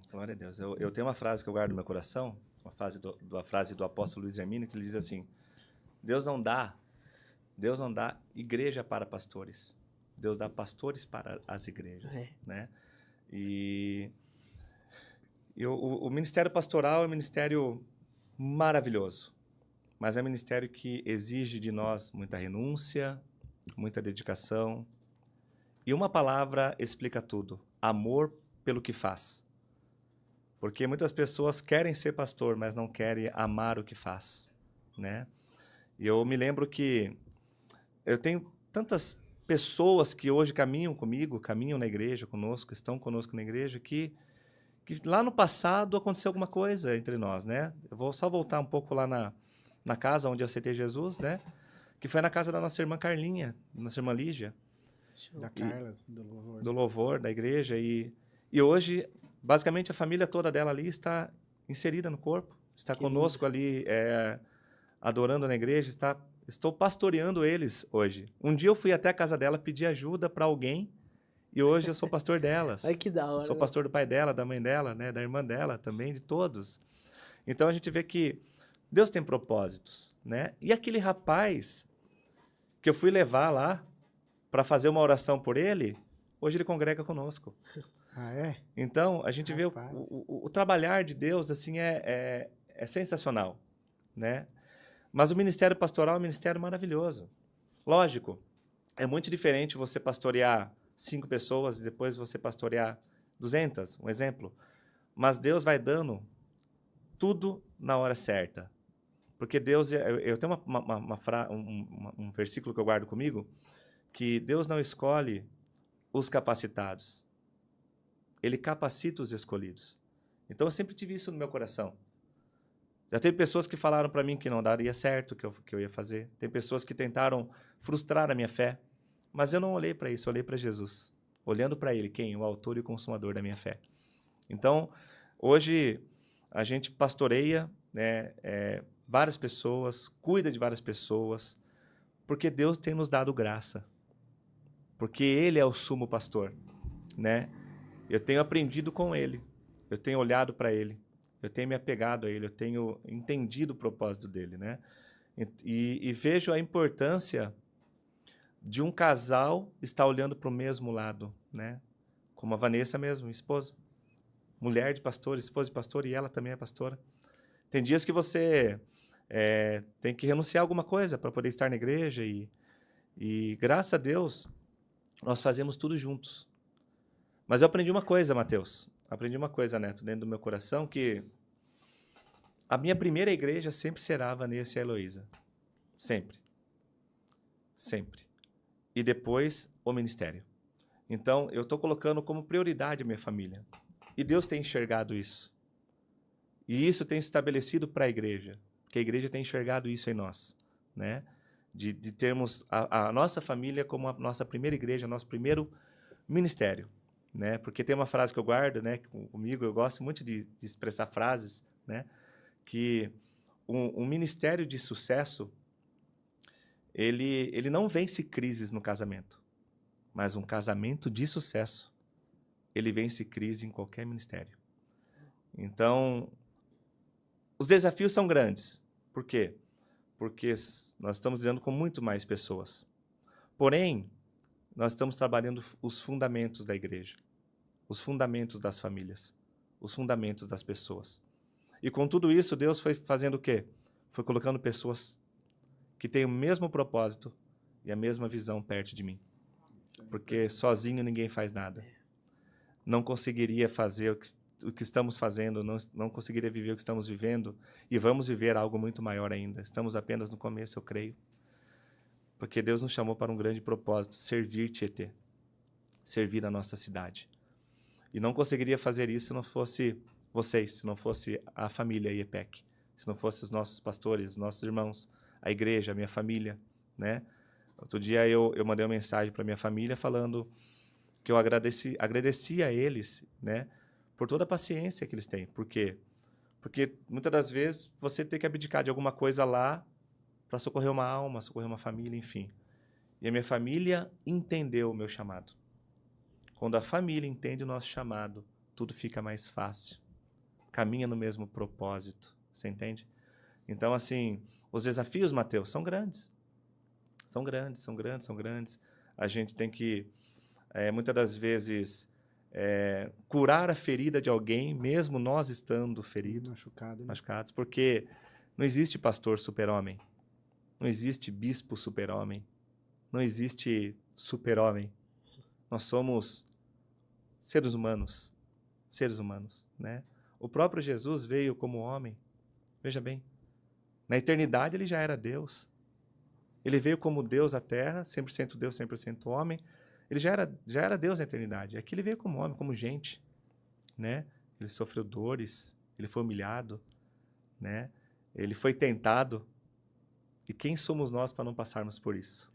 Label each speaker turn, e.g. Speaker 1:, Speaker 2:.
Speaker 1: Amém. Glória a Deus. Eu tenho uma frase que eu guardo no meu coração, uma frase do apóstolo Luiz Hermínio, que ele diz assim: Deus não dá igreja para pastores. Deus dá pastores para as igrejas, né? E o ministério pastoral é um ministério maravilhoso, mas é um ministério que exige de nós muita renúncia, muita dedicação. E uma palavra explica tudo: amor pelo que faz. Porque muitas pessoas querem ser pastor, mas não querem amar o que faz, né? E eu me lembro que eu tenho tantas pessoas que hoje caminham comigo, caminham na igreja conosco, estão conosco na igreja, que lá no passado aconteceu alguma coisa entre nós, né? Eu vou só voltar um pouco lá na casa onde eu aceitei Jesus, né? Que foi na casa da nossa irmã Carlinha, nossa irmã Lígia.
Speaker 2: Da Carla, do louvor.
Speaker 1: Do louvor, da igreja. E hoje, basicamente, a família toda dela ali está inserida no corpo, está conosco ali, adorando na igreja, estou pastoreando eles hoje. Um dia eu fui até a casa dela pedir ajuda para alguém, e hoje eu sou pastor delas.
Speaker 2: Ai, que da hora.
Speaker 1: Sou pastor do pai dela, da mãe dela, né, da irmã dela também, de todos. Então a gente vê que Deus tem propósitos, né? E aquele rapaz que eu fui levar lá para fazer uma oração por ele, hoje ele congrega conosco.
Speaker 2: Ah, é?
Speaker 1: Então a gente vê o trabalhar de Deus assim é sensacional, né? Mas o ministério pastoral é um ministério maravilhoso. Lógico, é muito diferente você pastorear 5 pessoas e depois você pastorear 200, um exemplo. Mas Deus vai dando tudo na hora certa. Porque Deus... Eu tenho um versículo que eu guardo comigo, que Deus não escolhe os capacitados. Ele capacita os escolhidos. Então eu sempre tive isso no meu coração. Já teve pessoas que falaram para mim que não daria certo, que eu ia fazer. Tem pessoas que tentaram frustrar a minha fé. Mas eu não olhei para isso, eu olhei para Jesus. Olhando para Ele, quem? O autor e o consumador da minha fé. Então, hoje, a gente pastoreia, né, várias pessoas, cuida de várias pessoas, porque Deus tem nos dado graça. Porque Ele é o sumo pastor, né? Eu tenho aprendido com Ele. Eu tenho olhado para Ele. Eu tenho me apegado a Ele, eu tenho entendido o propósito dEle, né? E vejo a importância de um casal estar olhando para o mesmo lado, né? Como a Vanessa mesmo, esposa. Mulher de pastor, esposa de pastor, e ela também é pastora. Tem dias que você tem que renunciar a alguma coisa para poder estar na igreja e graças a Deus, nós fazemos tudo juntos. Mas eu aprendi uma coisa, Mateus. Aprendi uma coisa, Neto, dentro do meu coração, que a minha primeira igreja sempre será a Vanessa e a Heloísa. Sempre. Sempre. E depois, o ministério. Então, eu estou colocando como prioridade a minha família. E Deus tem enxergado isso. E isso tem se estabelecido para a igreja. Porque a igreja tem enxergado isso em nós, né? De termos a nossa família como a nossa primeira igreja, nosso primeiro ministério. Né? Porque tem uma frase que eu guardo, né, comigo, eu gosto muito de expressar frases, né, que um ministério de sucesso, ele não vence crises no casamento, mas um casamento de sucesso, ele vence crise em qualquer ministério. Então, os desafios são grandes. Por quê? Porque nós estamos lidando com muito mais pessoas. Porém, nós estamos trabalhando os fundamentos da igreja. Os fundamentos das famílias, os fundamentos das pessoas. E com tudo isso, Deus foi fazendo o quê? Foi colocando pessoas que têm o mesmo propósito e a mesma visão perto de mim. Porque sozinho ninguém faz nada. Não conseguiria fazer o que estamos fazendo, não conseguiria viver o que estamos vivendo, e vamos viver algo muito maior ainda. Estamos apenas no começo, eu creio. Porque Deus nos chamou para um grande propósito, servir Tietê, servir a nossa cidade. E não conseguiria fazer isso se não fosse vocês, se não fosse a família IEPEC, se não fossem os nossos pastores, nossos irmãos, a igreja, a minha família, né? Outro dia eu mandei uma mensagem para minha família falando que eu agradeci a eles, né, por toda a paciência que eles têm. Por quê? Porque muitas das vezes você tem que abdicar de alguma coisa lá para socorrer uma alma, socorrer uma família, enfim. E a minha família entendeu o meu chamado. Quando a família entende o nosso chamado, tudo fica mais fácil. Caminha no mesmo propósito, você entende? Então, assim, os desafios, Mateus, são grandes. São grandes, são grandes, são grandes. A gente tem que, muitas das vezes, curar a ferida de alguém, mesmo nós estando feridos, machucados, porque não existe pastor super-homem, não existe bispo super-homem, não existe super-homem. Nós somos seres humanos, né? O próprio Jesus veio como homem, veja bem, na eternidade ele já era Deus. Ele veio como Deus à Terra, 100% Deus, 100% homem. Ele já era Deus na eternidade. Aqui ele veio como homem, como gente, né? Ele sofreu dores, ele foi humilhado, né? Ele foi tentado. E quem somos nós para não passarmos por isso?